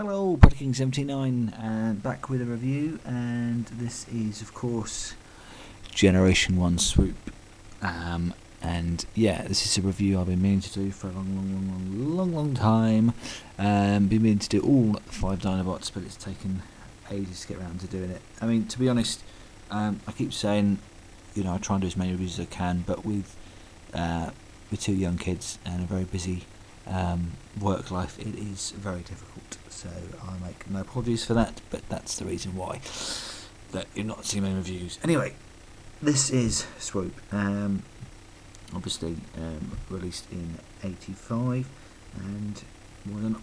Hello, King79, and back with a review, and this is of course Generation 1 Swoop. And yeah, this is a review I've been meaning to do for a long time. Been meaning to do all 5 Dinobots, but it's taken ages to get around to doing it. I mean, to be honest, I keep saying, you know, I try and do as many reviews as I can, but with 2 young kids and a very busy work life, it is very difficult. So I make no apologies for that, but that's the reason why that you're not seeing many reviews. Anyway, this is Swoop. Obviously released in '85, and what an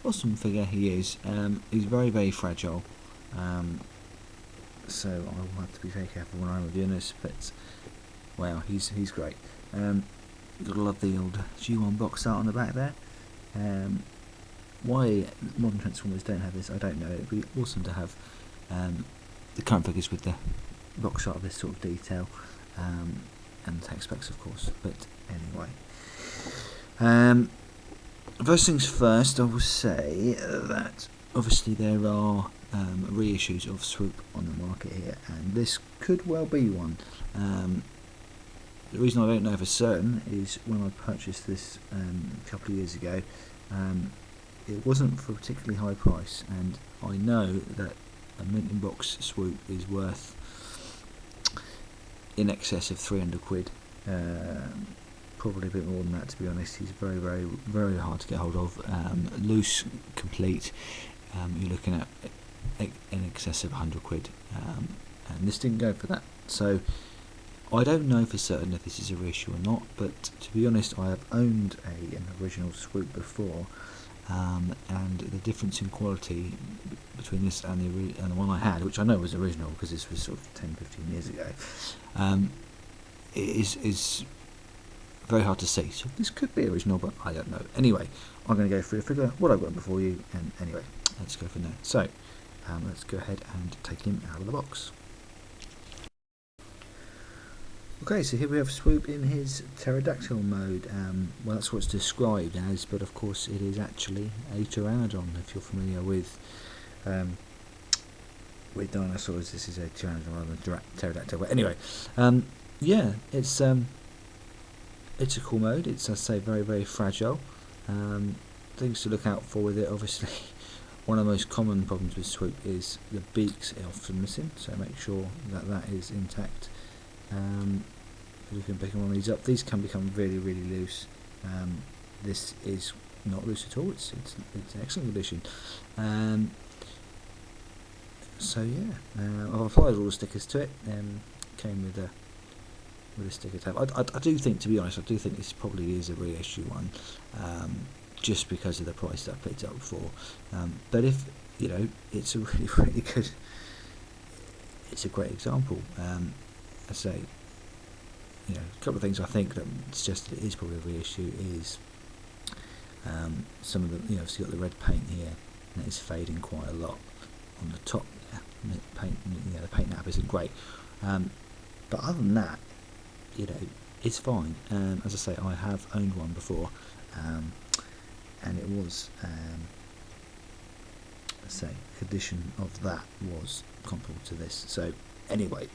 awesome figure he is. He's very fragile, so I will have to be very careful when I'm reviewing this. But wow, he's great. Gotta love the old G1 box art on the back there. Why modern Transformers don't have this, I don't know. It'd be awesome to have the current figures with the box art of this sort of detail, and tech specs, of course. But anyway, first things first, I will say that obviously there are reissues of Swoop on the market here, and this could well be one. The reason I don't know for certain is when I purchased this a couple of years ago, it wasn't for a particularly high price, and I know that a mint in box Swoop is worth in excess of 300 quid, probably a bit more than that, to be honest. He's very hard to get hold of. Loose, complete, you're looking at in excess of 100 quid, and this didn't go for that. So I don't know for certain if this is a reissue or not, but to be honest, I have owned an original Swoop before, and the difference in quality between this and the one I had, which I know was original because this was sort of 10-15 years ago, is very hard to see. So this could be original, but I don't know. Anyway, I'm going to go through the figure, what I've got before you, and anyway, let's go from there. So let's go ahead and take him out of the box. Okay, so here we have Swoop in his pterodactyl mode. Well, that's what it's described as, but of course it is actually a pteranodon. If you're familiar with dinosaurs, this is a pteranodon rather than pterodactyl. But anyway, yeah, it's a cool mode. It's, I say, very fragile. Things to look out for with it, obviously. One of the most common problems with Swoop is the beaks are often missing, so make sure that is intact. If you can pick one of these up, these can become really loose. This is not loose at all. It's an excellent condition. So yeah, I've applied all the stickers to it. Came with a sticker tab. I do think, to be honest, I do think this probably is a reissue one, just because of the price that I picked it up for. But if you know, it's a really good. It's a great example. I say, you know, a couple of things I think that suggest that it is probably a reissue is some of the, you know, so you've got the red paint here, and it is fading quite a lot on the top there. And the paint, you know, the paint nap isn't great, but other than that, you know, it's fine. As I say, I have owned one before, and it was, let's say, condition of that was comparable to this. So anyway,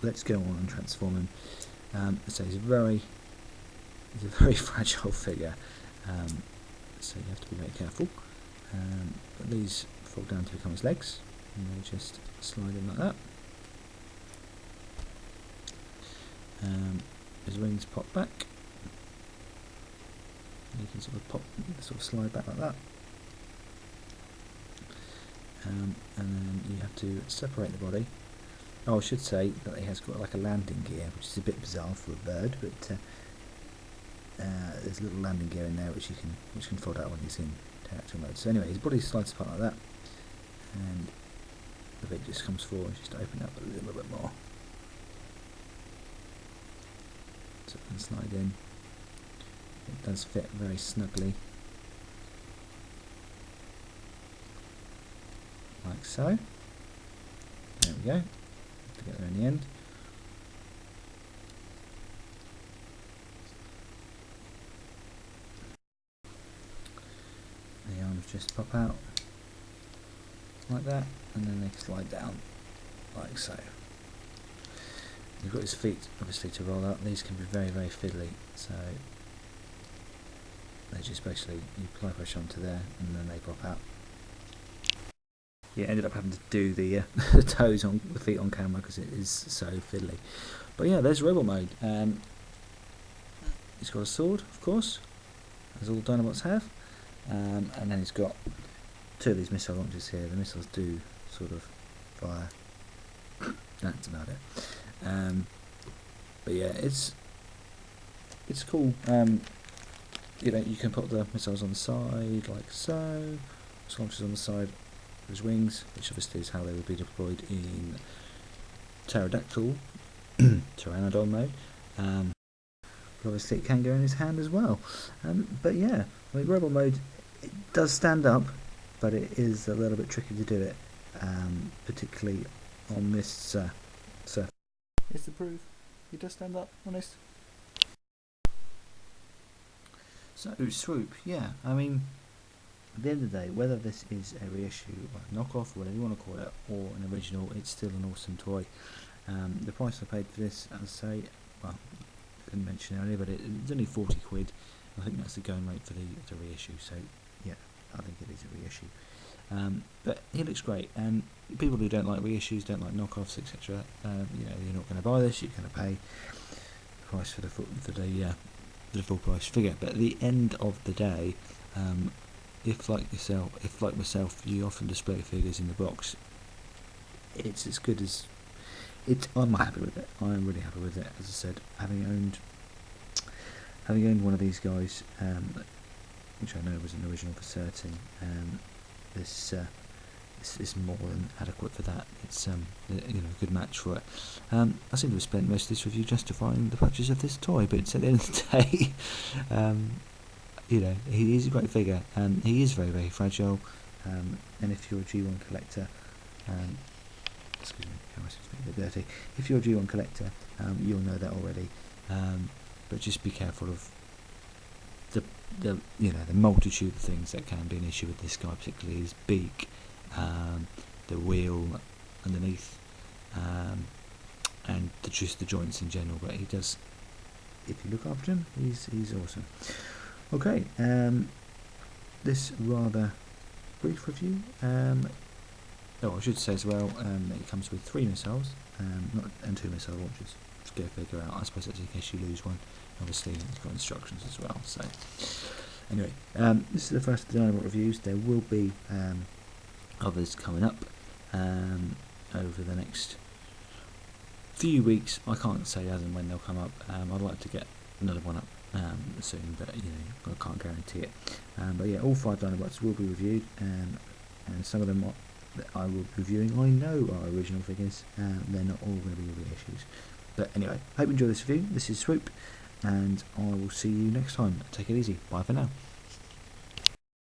let's go on and transform him. So he's a very fragile figure, so you have to be very careful. But these fall down to become his legs, and they just slide in like that. His wings pop back. You can sort of slide back like that. And then you have to separate the body. Oh, I should say that he has got like a landing gear, which is a bit bizarre for a bird, but there's a little landing gear in there which can fold out when he's in pterodactyl mode. So anyway, his body slides apart like that, and the bit just comes forward, just open up a little bit more. So it can slide in. It does fit very snugly, like so. There we go. Together in the end. just pop out like that, and then they slide down like so. You've got his feet obviously to roll out. These can be very, very fiddly, so they just basically, you apply pressure onto there and then they pop out. Yeah, ended up having to do the the toes on the feet on camera because it is so fiddly. But yeah, there's robot mode. He's got a sword, of course, as all Dinobots have, and then he's got two of these missile launchers here. The missiles do sort of fire. That's about it. But yeah, it's cool. You know, you can put the missiles on the side like so. Launchers on the side of his wings, which obviously is how they would be deployed in pterodactyl pteranodon mode. But obviously it can go in his hand as well. But yeah, I mean, robot mode, it does stand up, but it is a little bit tricky to do it, particularly on this surface. Here's the proof. He does stand up, honest. So, Swoop, yeah, I mean, at the end of the day, whether this is a reissue or a knockoff, whatever you want to call it, or an original, it's still an awesome toy. The price I paid for this, as I say, well, I didn't mention it earlier, but it's only 40 quid. I think that's the going rate for the reissue, so yeah, I think it is a reissue. But he looks great, and people who don't like reissues, don't like knockoffs, etc., you know, you're not going to buy this, you're going to pay the price for the full price figure. But at the end of the day, if like myself, you often display figures in the box, it's as good as I'm happy with it. I'm really happy with it. As I said, having owned one of these guys, which I know was an original for certain, this is more than adequate for that. It's you know, a good match for it. I seem to have spent most of this review justifying the purchase of this toy, but it's at the end of the day, you know, he is a great figure, and he is very, very fragile. And if you're a G1 collector, excuse me, camera seems to be a bit dirty. If you're a G1 collector, you'll know that already. But just be careful of the you know, the multitude of things that can be an issue with this guy, particularly his beak, the wheel underneath, and just the joints in general. But he does, if you look after him, he's awesome. Okay, this rather brief review. Oh, I should say as well, it comes with 3 missiles, and 2 missile launchers. Just go figure out. I suppose that's in case you lose one. Obviously, it's got instructions as well. So, anyway, this is the first of the Dinobot reviews. There will be others coming up over the next few weeks. I can't say as and when they'll come up. I'd like to get another one up soon, but you know, I can't guarantee it. But yeah, all 5 Dinobots will be reviewed, and some of them that I will be reviewing, I know, are original figures. They're not all going to be reissues. But anyway, hope you enjoy this review. This is Swoop, and I will see you next time. Take it easy. Bye for now.